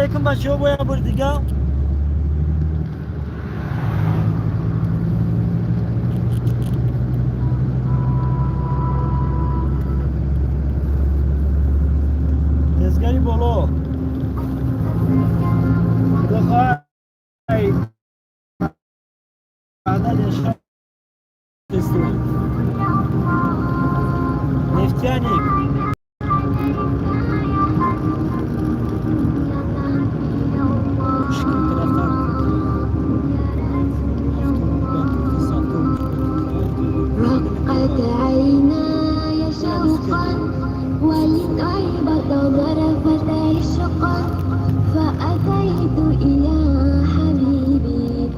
علیکم بچه‌ها با یه بار دیگه تزگری بالا خدا خواهی بعدا نشان نفتیانی رقت عيناي شوقا ولنعبد ظرفت عشقا فأتيت إلى حبيبي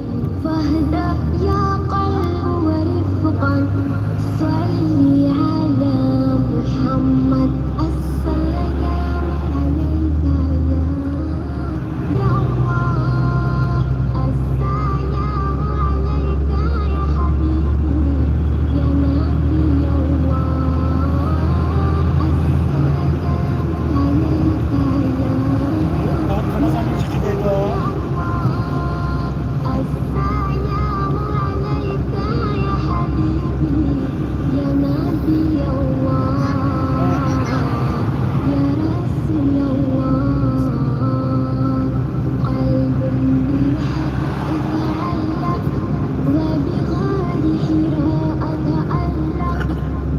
فاهدأ يا قلب ورفقا صلي على محمد السلام عليك يا الله السلام عليك يا حبيبي يا نبي الله السلام عليك السلام عليك يا حبيبي يا نبي الله يا رسول الله قلب بالحق تعلق وبغار حراء تألق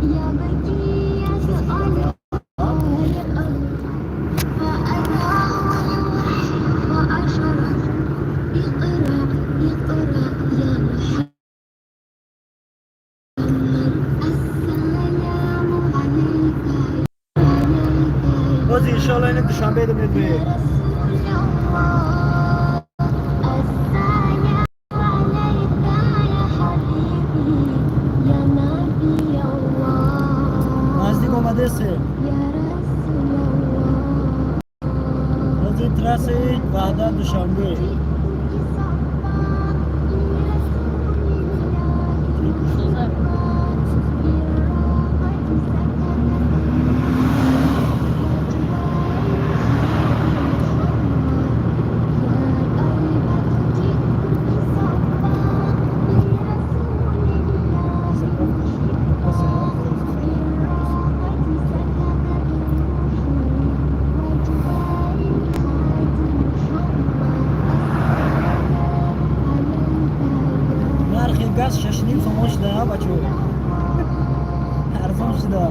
يبكي يسأل خالقا فأتاه الوحي فأشرف اقرأ اقرأ يا محمد السلام عليك باز انشالله اینه دوشنبه ده میاد يا رسول الله السلام عليك يا حبيبي يا نبي الله نزدیک آمده سه يا رسول الله باز ترس وحدت دوشنبه نرخ گاز 6.5 سوم شده بچه‌ها ارزان شده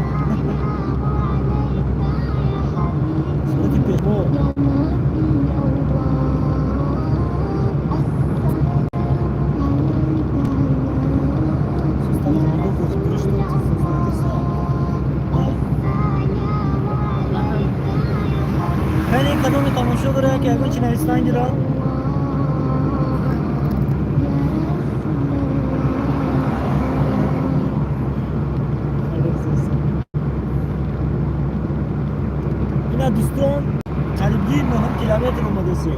صورتی پیغو خیلی کدوم تماشا داره که اگه چی نویستن گیره اینا دوستان قریبی 9 کیلومتر اومده سه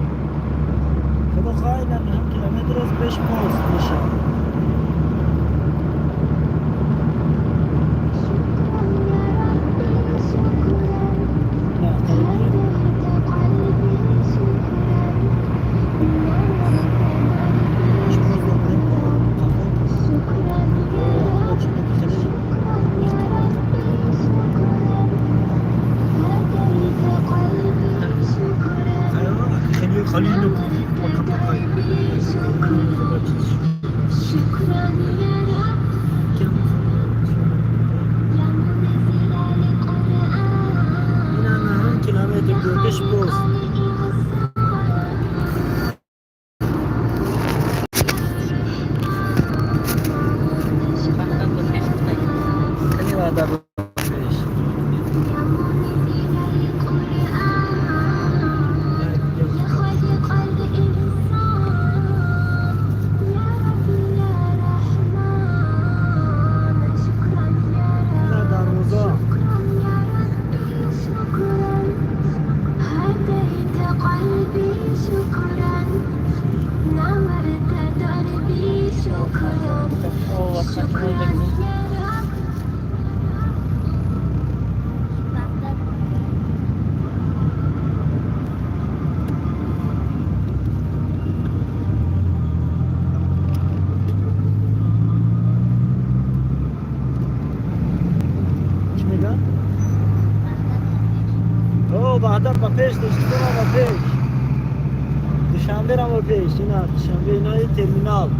خدا خواهی در 9 کیلومتر از پیش پاس میشه نه قریبی پیش پاس داریم خیلی خالی نکنی شكرا يا رب يا منزل القرآن اینا 9 کیلومتر دور پیش پاس خیلی وعده بود پیش خالق الإنسان يا رب يا رحمن شكرا يا اینا رب دروازه شكرا يا ربي شكرا هديت قلبي شكرا نورت دربي شكرا شكرا يا رب قدم با پیش دوستان با پیش دوشنبه را با پیش اینا دوشنبه اینا ترمینال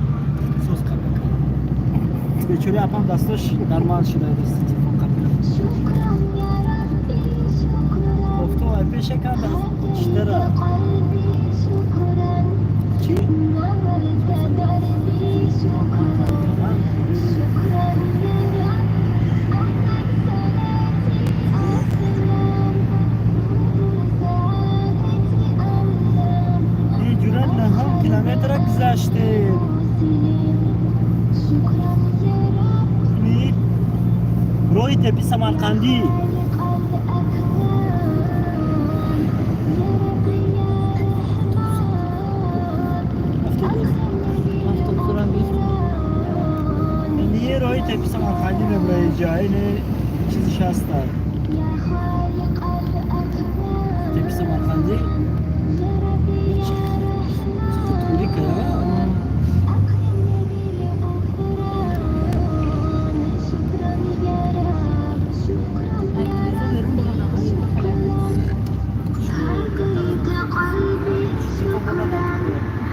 سوز کپکا بیچاره اپام دستاش درمان شده دست تلفن کپکا شكرا يا ربي شكرا گفتم ای پیش کردم چطوره قلبي شكرا چی؟ نورت دربي شكرا شكرا يا رب أنك صلاتي أسلم سعادتي أعلم این جورت نهم کیلومتر گذشته شكرا يا رب این روی تپی سمرقندی یه روی تپی سمرقندی نمره جایی نه چیزش هست تپی سمرقندی توری که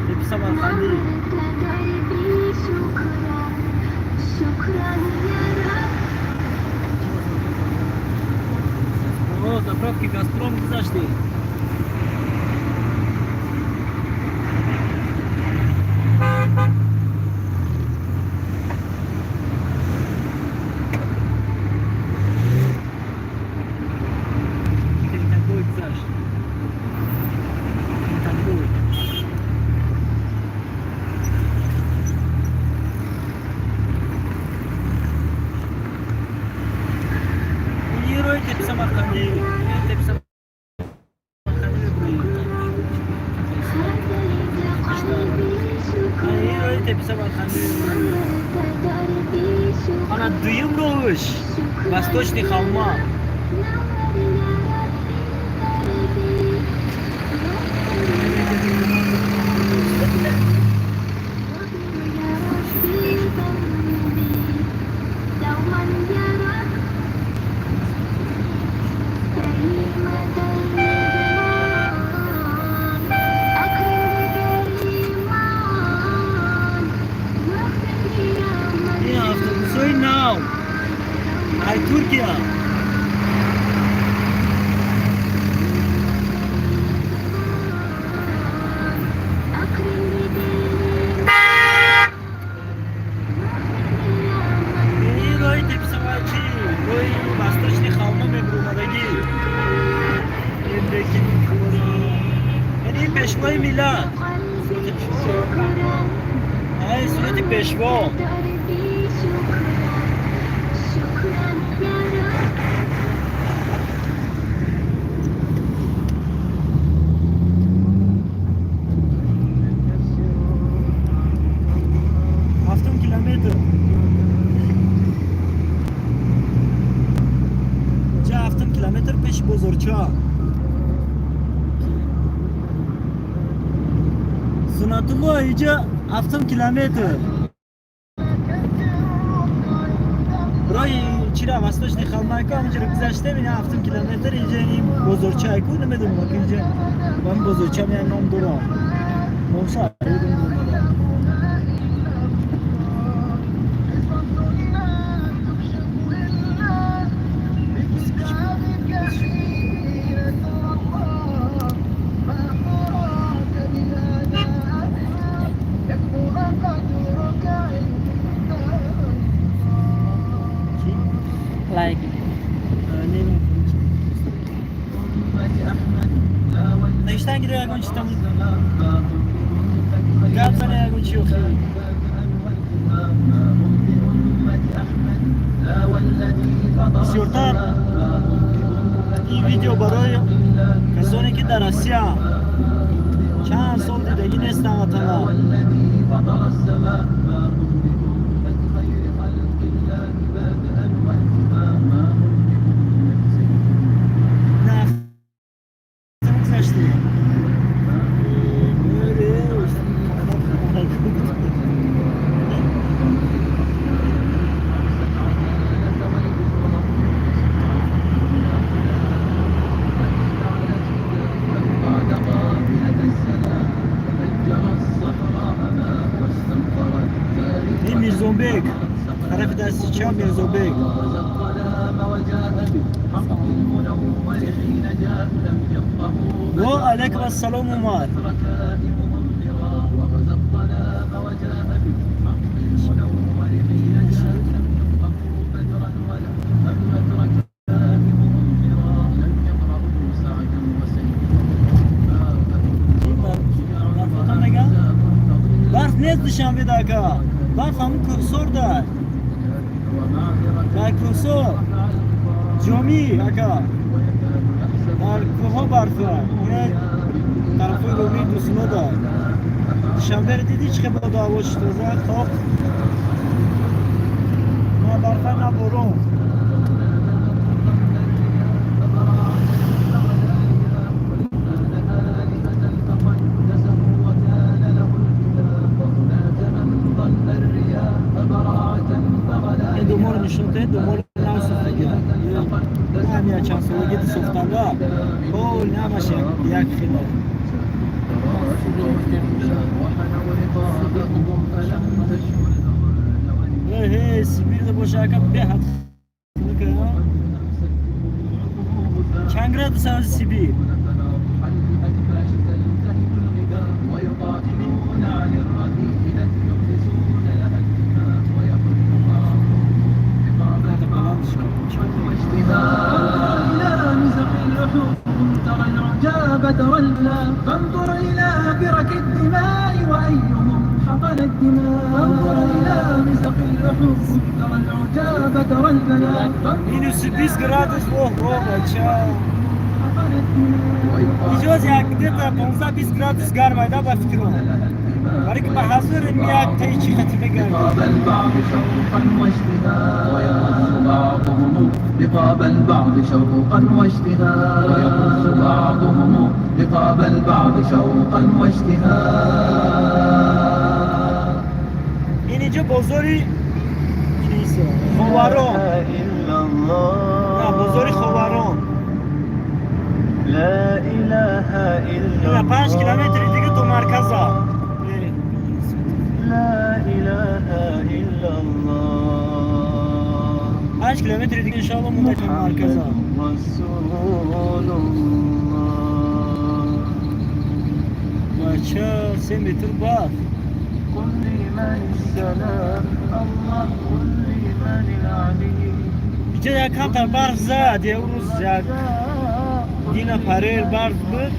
تپی سمرقندی о заправки газпром گذاشتی Ana duyum roş. Восточный холма. Ay Türkiye. Рой тепсавачи, рой восточный холма мегрумадagi. Lekin yani peshvoy millat. Ay surati peshvo. بزرچا Sunatullah اینجا 7 کیلومتر برای چرا واسطش خالمای که همینجا گذشته می‌بینی 7 کیلومتر اینجا این بزرچا کو نمیدونم که اینجا من بزرچا میام نام دورم موسا like نشتن گیره اگون چیتم گاب زنه اگون چی اخی بسیارتر این ویدیو برای کسانی که در آسیا چند سال دیدگی نیستن وطنا میرزوبک طرف دستی چه میرزوبک و علیکم السلام عمر برف نیست دوشنبه داکا برف همون کوهسار دار در کوهسار جامی اکا در کوه برف دار یه طرفای رومی دوسنو دار دوشنبه رو دیدی چه با دعوا شده خب نه برف نه برون دومار نشونده دومار نه سفتگی همین چند سالگی دی سفتنگا کل نمشه یک خیلی هی سیبیر ده باشه اکا به حد چند گراد ساز سیبیر ترى البلاء فانظر إلى برك الدماء وأيهم حقن الدماء فانظر إلى مزق اللحوم ترى العجاب ترى البلاء minus 20 gradus بچه ایجاز یک دیتا 15-20 گرادوس گرمه دا با فکرون برای که به حضور این یک تایی چی خطیبه گرمه لقاب البعض شوقا واشتهاء ويقص بعضهم لقاب البعض شوقا واشتهاء اینجا بزرگی چیزه خوارون نه بزرگی خوارون لا إله إلا نه 5 کیلومتر دیگه تو مرکزه لا إله إلا الله 5 کیلومتر دیگه انشاءالله مونده تو مرکزه رسول الله بچه 3 متر بعد قل لمن السلام الله قل لمن العلي اینجا یک کم تر برف زد یه روز زد دینا پریر برف بود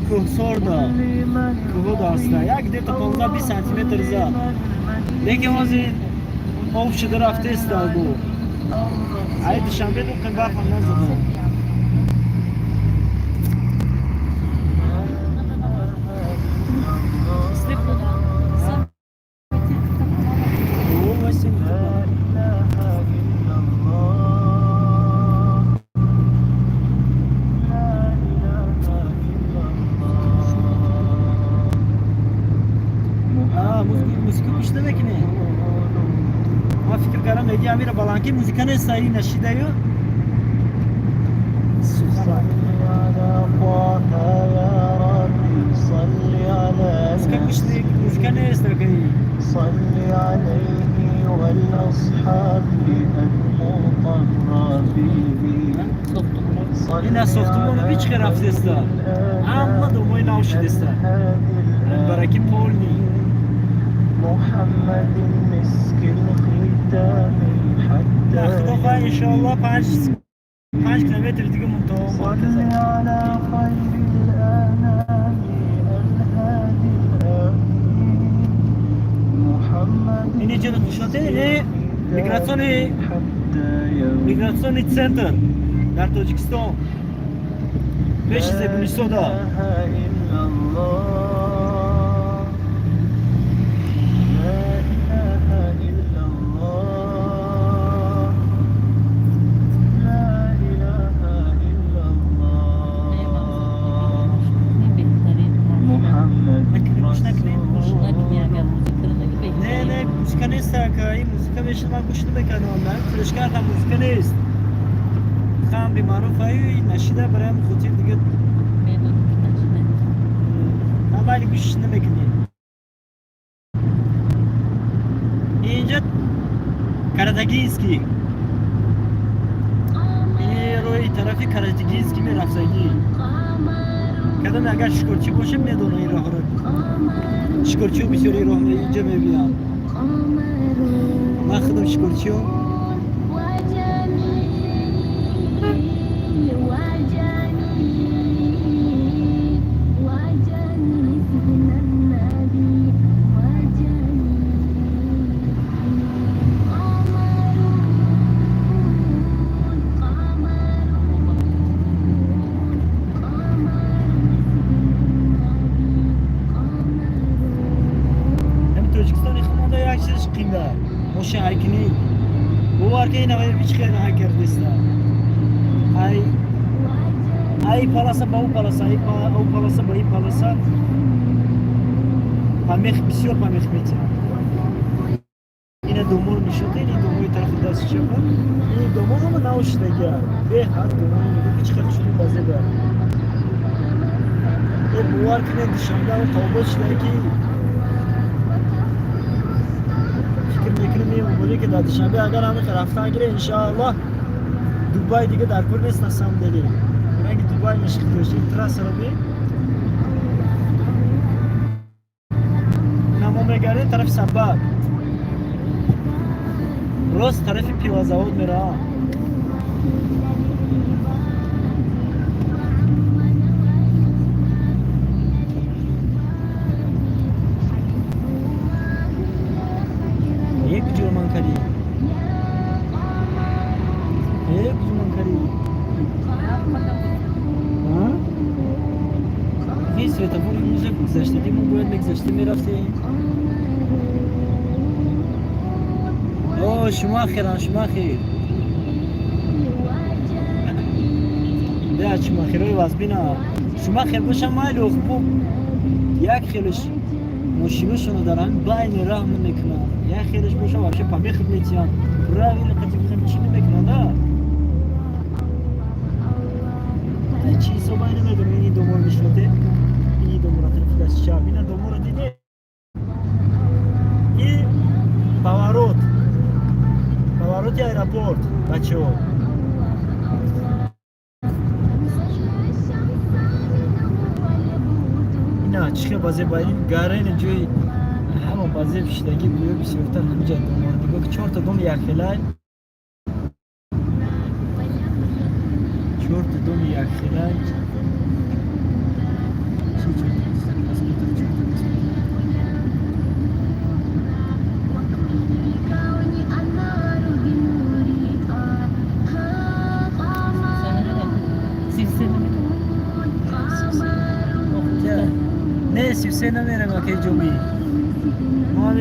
کوهسار دا کوه داسته یک دیتا 15-20 سانتیمتر زد لیکن وزی آب شده رفته استال بود ای دوشنبه دو برف هم نزده میگه امیر بالانکی موزیکا نستایی نشیده یو موزیکا نستایی صلي عليه والأصحاب المقربين اینا ساختمون بیچ که رفته است اما دومای نوشیده است برای پولنی محمد مسك الختام حتى خدا ان شاء الله 5 کیلومتر دیگه منتهی صل على خير الأنام الهادي الآمين محمد اینی جلو شده میگراسیونی سنتر در تاجیکستان پیش زبونیسودا نه موزیکا نیست که این موزیکا بشه من گوش نمیکنم من فرش کردم موزیکا نیست خام بی معروف های نشیده برایم خودی دیگه من ولی گوش نمیکنم اینجا میگه کاراتگیسکی این روی طرفی کاراتگیسکی میرفتگی کدام اگر شکرچی باشه میدونه این راه رو شکرچی بسیاری راه اینجا میبینم من خودم شکرچی ماشین هایکنی بوار که نمی‌دونی بیچ خیلی هایکر دیستا ای پالاسا با او پالاسا او پالاسا با این پالاسا پامیخ بسیار پامیخ میتونم اینه دومور میشده این دوموری طرف دست شده این دومور هم نوشته گرد به حد دومور میگه بیچ خیلی شدی بازه بر این بوار که نمیشنده و توبه شده که میگه که در دوشنبه اگر همه رفتن گیره انشاءالله دوبای دیگه در کل نیست نسام داریم رنگ دوبای مشکل داشتیم تراس رو بی نمو میگره طرف سبب روز طرف پیوازاود میره एक जुर्मान करी एक जुर्मान करी हाँ ये سویتافور اینجا گذاشته ما باید بگذاشته میرفتیم اوه شما خیر بیا شما خیروی واسبینا شما خیر باشم مالو خوب یک خیلش ماشینشونو دارن باین راه میکنن یا خیرش باشه واقعا پامیخ میتیان راهی لقتی بخوام چی میکنن نه چی صبح نمیدونم این دومور میشوته این دومور طرف دست شاب اینا دومور دیده این پاواروت ایرپورت بچه‌ها اینا چیه بازی باید گارین جوی همون بازی پیشدگی بویه بسیارتر همینجا دومار دیگه که 4 تا دوم یک خلای 4 تا دوم یک خلای نه 33 نمیرم که جوبی ما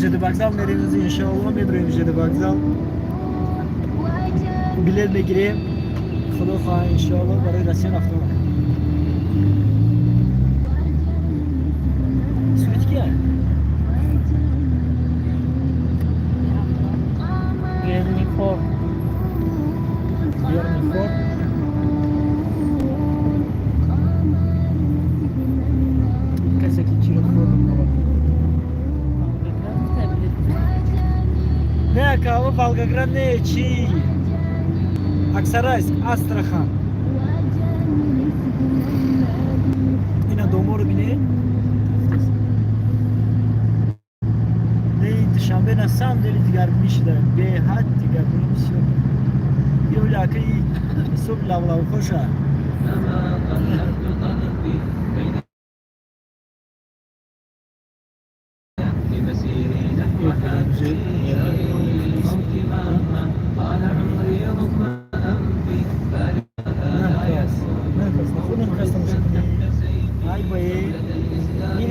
جده بگذال میریم از انشاءالله میبریم جده بگذال بلیت بگیریم خدا خواه انشاءالله برای رسیدن افتاد سویت کیه؟ ریلمی فور کسی که چی رو خورد نه کاوه Волгоград نه چی Аксарайск, Астрахан اینا دومو رو بینه نه دوشنبه نسام دلی دیگر میشده به حد دیگر بسیار یه ولاکه صبح لولو خوشه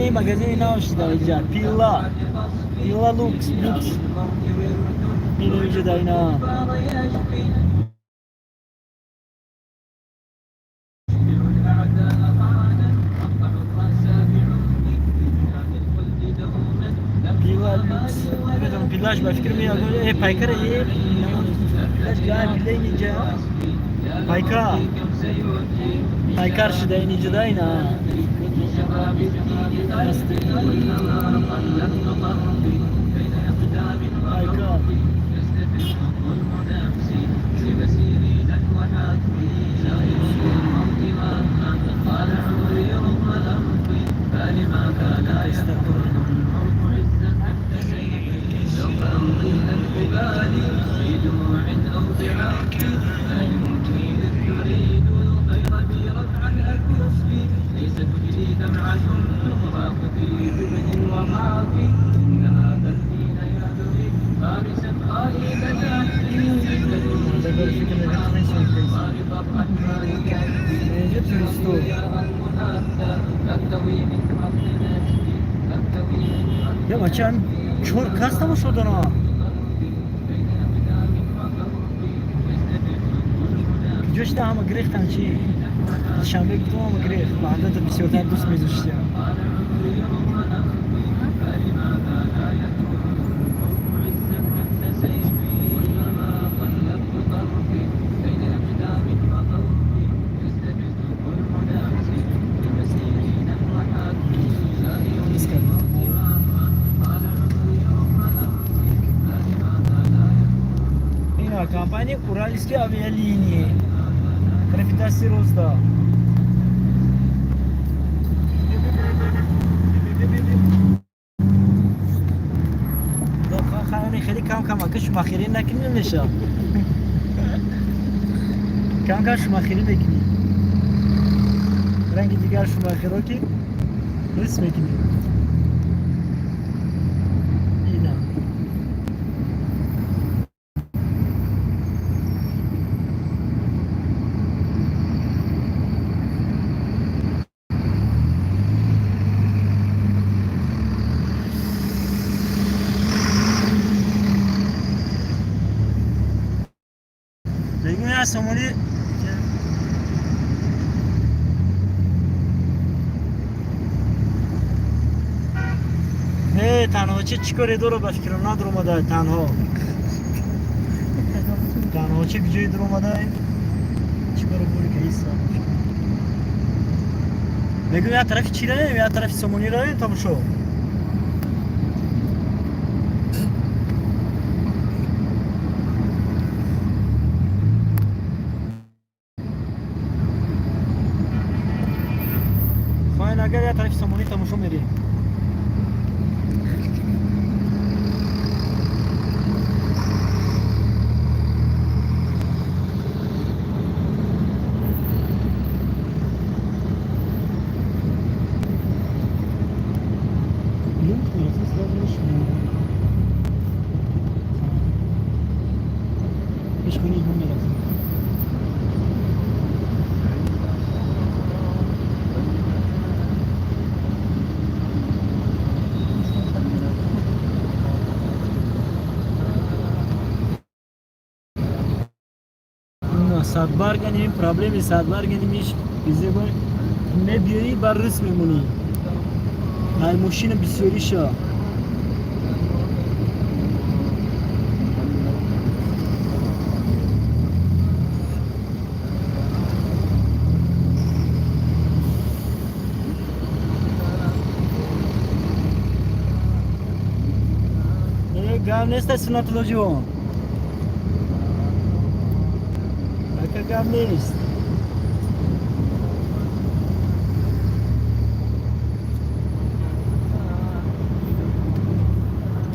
این magazin نوشته اینجا پیلا لوکس این اینجا داینا پیلا لوکس بدون پیلاش با فکر میاد پایکر پیلاش جای پیلا اینجا پایکار شده اینجا داینا Burada görüşürüz. Neyce turisti o. Ya açan çor kasta mı şuradan ha? جوش ده هم گریختن چی؟ شنبه گفتم هم گریخت بعدا تا بسیارتر دوست میذاشتی این کمپانی اورالسکی авиалинии гравитация роста. خیلی خیلی کم که شما خیلی نکنیم نشه کم شما خیلی بکنیم رنگ دیگر شما خیلی که رسم بکنیم اینا بگیم سومالی نه تنها چیکاره دور باش کردم ندارم اومده تنها چه کجای در اومده چیکار بوری که ایسا بگیم یا طرف چی راه یا طرف سومالی راه تا بشو اگر یا طرف سومالی تماشا میری سادبار کنیم پرابلمی سادبار کنیمش بیزه باید نه بیایی بر رس میمونی های ماشین بسیاری شا گام نیست سنت لجوم گام نیست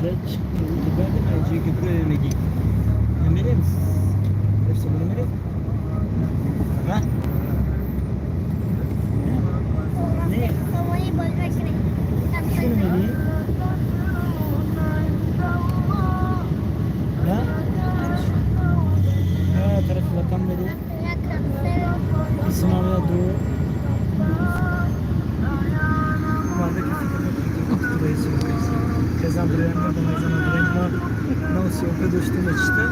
لچ بعد ما يجي قبل نجي نمرين نفس النمرين ها ليه شنو نمرين لا ها تعرف لا كملوا اسمعوا يا دو بعد كده Kazan buraya não se o Pedro estima işte.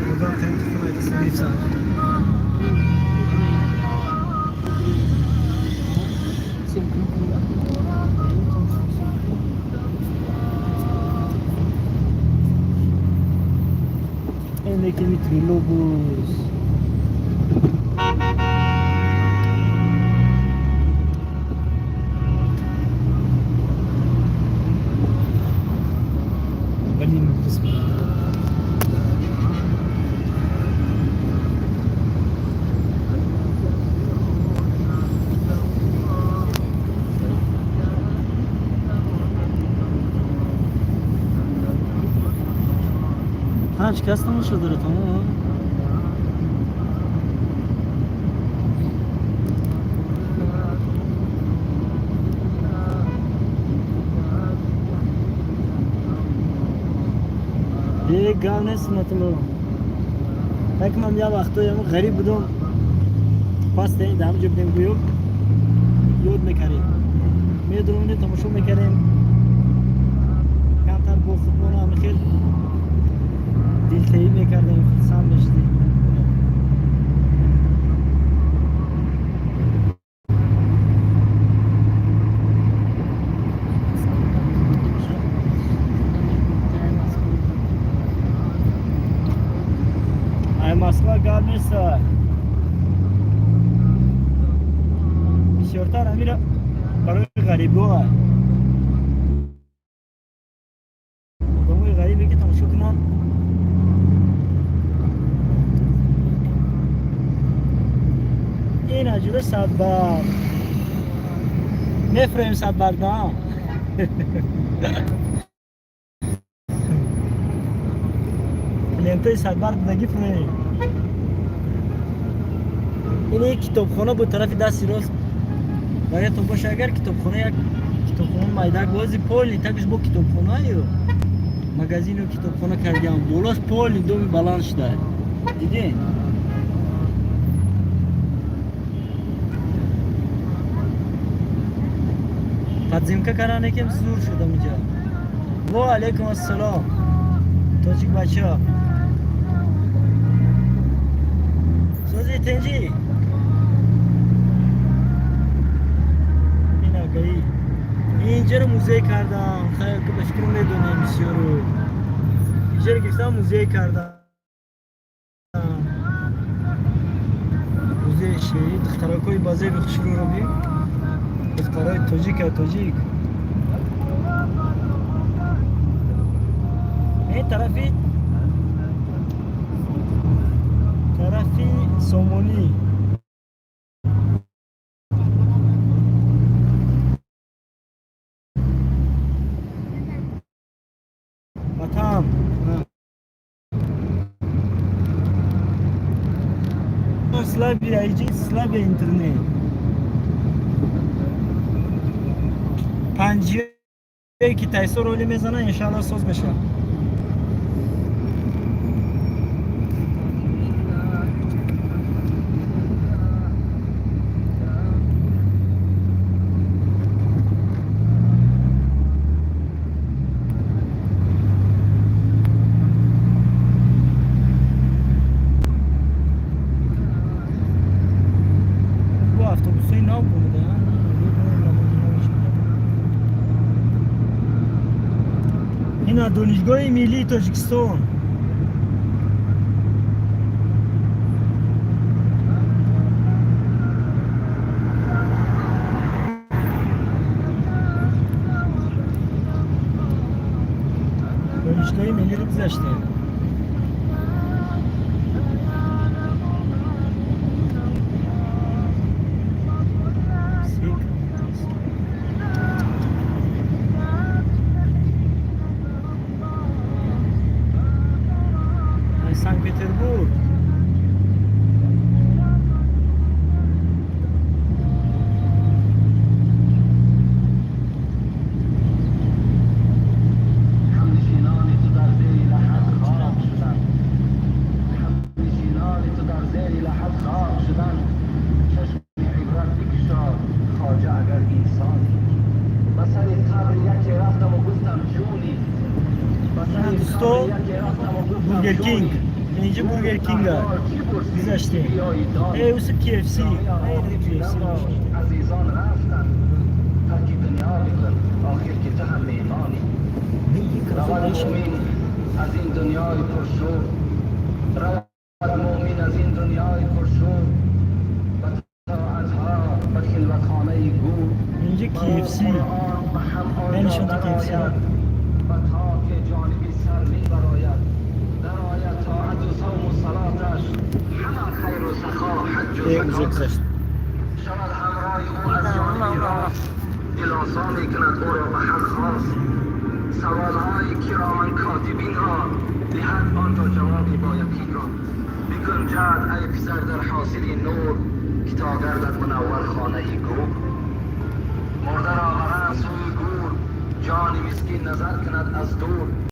Buradan telefon aydısını bir saat. Endeki vitri logos. Ha şikastım şudur tamam. ये गाँव ने मतलब एक हम या वक्त तो हम गरीब بدون پاس دهیم دام جب دیم گویو یاد میکردیم میدونیم تماشا میکردیم کمتر با فوتبال هم خیلی دلتهی میکردیم سام میشدیم Moskva gelmişse Şortar amira برای غریبه ها آدمای غریبه که تماشا کنن این عجله صدبر نفریم صدبردان لنتای صدبر دگی فریم این کتابخانه بود طرف دستی راست باید تو باشه اگر کتابخانه یک کتابخانه مایدک بازی پولی تکش با کتابخانه یو مگزین و کتابخانه کردیم بالاش پولی دومی بلند شده دیدین تنظیم کردن که زور شده میجا و علیکم السلام تاجیک بچه ها سوزی تنجی اینجا رو موزه کردم خیلی که بشکر میدونم بسیار رو اینجا رو گفتم موزه کردم موزه شهید اختراکای بازه بخشور رو بیم اختراک تاجیک این طرفی سومونی Batam. Slavia, idzie Slavia internet. پنجه که تایسو رولی میزنه انشالله سوز بشه این دانشگاه ملی تاجیکستان دانشگاه ملی رو گذاشته سن پتربورگ برگر کینگ اینجا برگر کینگ ها گذاشته ای اوسه KFC ای KFC عزیزان رفتن ترکی دنیا بکن آخر که تو هم میمانی روان مومین از این دنیای پرشور روان مومین از این دنیای پرشور و طاعتها و خلوتخانه گور اینجا KFC یعنی شما KFC و تا که جانبی سر می براید در آید طاعت و صوم و صلاتش همه خیر و سخا حج و زکات شود همراه او از جانبی راه الاسانی کند او را به حق خواست سوالهای کرامن کاتبین را دهد آن را جوابی با یقین را. بکن جهد ای پسر در حاصل نور، که تا گردد منور خانه گور. مرده را برند سوی گور، جان مسکین نظر کند از دور.